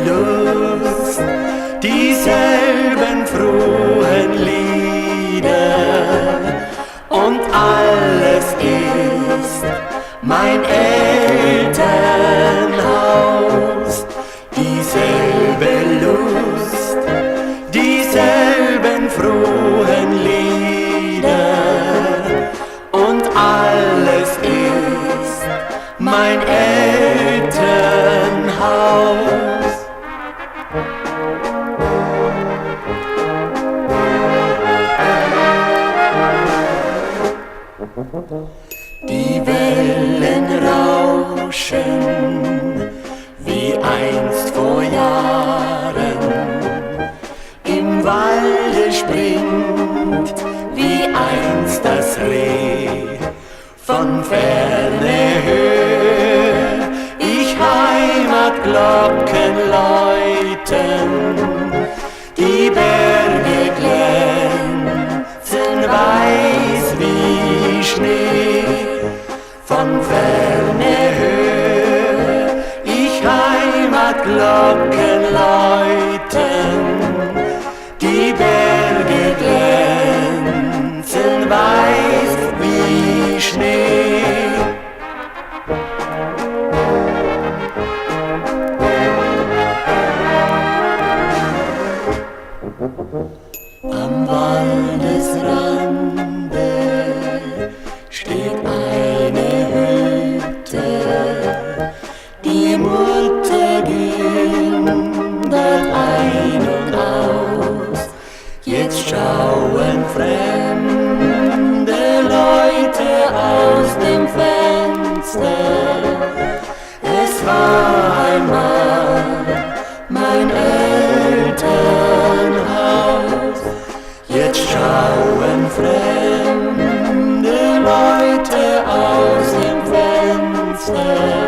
Lust, dieselben frohen Lieder und alles ist mein Elternhaus. Dieselbe Lust, dieselben frohen Lieder und alles ist mein Elternhaus. Die Wellen rauschen wie einst vor Jahren, im Walde springt wie einst das Reh, von ferne hör ich Heimatglocken läuten, die Berge glänzen weiß wie Schnee, von ferne hör ich Heimatglocken läuten, die Berge glänzen weiß wie Schnee. Am Waldesrande steht eine Hütte, die Mutter ging dort ein und aus. Jetzt schauen fremde Leute aus dem Fenster. Es war einmal mein Elternhaus. Jetzt schauen fremde Leute aus dem Fenster.